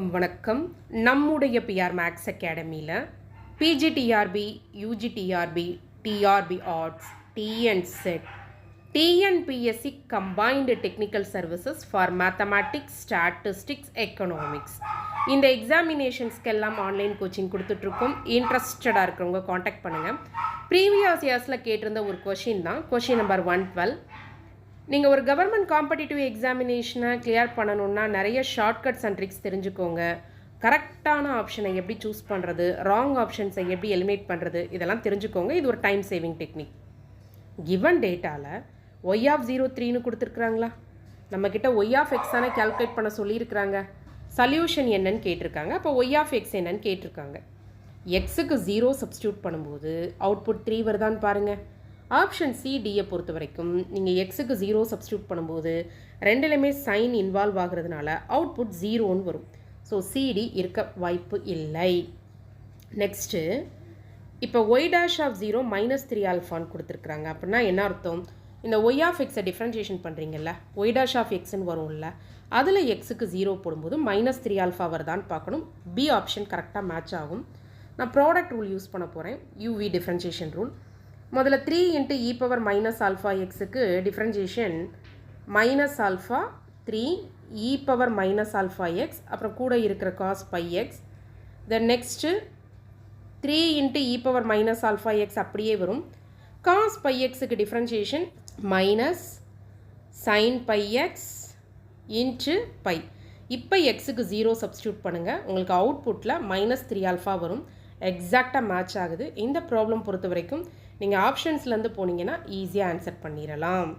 வணக்கம். நம்முடைய PR Max அகாடமியில் PGTRB, UGTRB, TRB arts, TN SET, TNPSC combined technical services for mathematics, statistics, economics இந்த எக்ஸாமினேஷன்ஸ்க்கெல்லாம் online coaching கொடுத்துட்ருக்கோம். இன்ட்ரெஸ்டடாக இருக்கிறவங்க காண்டாக்ட் பண்ணுங்கள். ப்ரீவியஸ் இயர்ஸில் கேட்டிருந்த ஒரு கொஷின் தான் கொஷின் நம்பர் 112. நீங்கள் ஒரு கவர்மெண்ட் காம்படிட்டிவ் எக்ஸாமினேஷனை கிளியர் பண்ணணுன்னா நிறைய ஷார்ட்கட்ஸ் அண்ட் ட்ரிக்ஸ் தெரிஞ்சுக்கோங்க. கரெக்டான ஆப்ஷனை எப்படி சூஸ் பண்ணுறது, ராங் ஆப்ஷன்ஸை எப்படி எலிமினேட் பண்ணுறது, இதெல்லாம் தெரிஞ்சுக்கோங்க. இது ஒரு டைம் சேவிங் டெக்னிக். கிவன் டேட்டாவில் ஒய் ஆஃப் 03ன்னு கொடுத்துருக்குறாங்களா, நம்மக்கிட்ட ஒய் ஆஃப் எக்ஸான கேல்குலேட் பண்ண சொல்லியிருக்கிறாங்க. சல்யூஷன் என்னன்னு கேட்டிருக்காங்க. அப்போ ஒய் ஆஃப் எக்ஸ் என்னன்னு கேட்டிருக்காங்க. எக்ஸுக்கு 0 சப்ஸ்டியூட் பண்ணும்போது அவுட்புட் 3 வருதான்னு பாருங்கள். ஆப்ஷன் சி டியை பொறுத்த வரைக்கும் நீங்கள் எக்ஸுக்கு 0 சப்ஸ்டியூட் பண்ணும்போது ரெண்டுலேயுமே சைன் இன்வால்வ் ஆகிறதுனால அவுட்புட் 0ன்னு வரும். ஸோ சிடி இருக்க வாய்ப்பு இல்லை. நெக்ஸ்ட்டு இப்போ ஒய் டேஷ் ஆஃப் 0 -3 ஆல்ஃபான்னு கொடுத்துருக்குறாங்க. அப்படின்னா என்ன அர்த்தம்? இந்த ஒய் ஆஃப் எக்ஸை டிஃப்ரென்ஷியேஷன் பண்ணுறீங்கல்ல, ஒய் டேஷ் ஆஃப் எக்ஸ்ன்னு வரும்ல, அதில் எக்ஸுக்கு 0 போடும்போது -3 ஆல்ஃபா வருதான்னு பார்க்கணும். பி ஆப்ஷன் கரெக்டாக மேட்ச் ஆகும். நான் ப்ராடக்ட் ரூல் யூஸ் பண்ண போகிறேன், யூவி டிஃப்ரென்ஷியேஷன் ரூல். முதல்ல 3 × e⁻ ஆல்ஃபா எக்ஸுக்கு டிஃப்ரென்ஷியேஷன் -α 3 e⁻ ஆல்ஃபா எக்ஸ், அப்புறம் கூட இருக்கிற cos pi x. Then next 3 × e⁻ alpha x அப்படியே வரும். காஸ் பை எக்ஸுக்கு differentiation minus sine pi x into pi. இப்போ எக்ஸுக்கு 0 சப்ஸ்டியூட் பண்ணுங்கள், உங்களுக்கு அவுட்புட்டில் -3 ஆல்ஃபா வரும். எக்ஸாக்டாக மேட்ச் ஆகுது. இந்த ப்ராப்ளம் பொறுத்த வரைக்கும் நீங்கள் ஆப்ஷன்ஸ்லேருந்து போனீங்கன்னா ஈஸியாக ஆன்சர் பண்ணிடலாம்.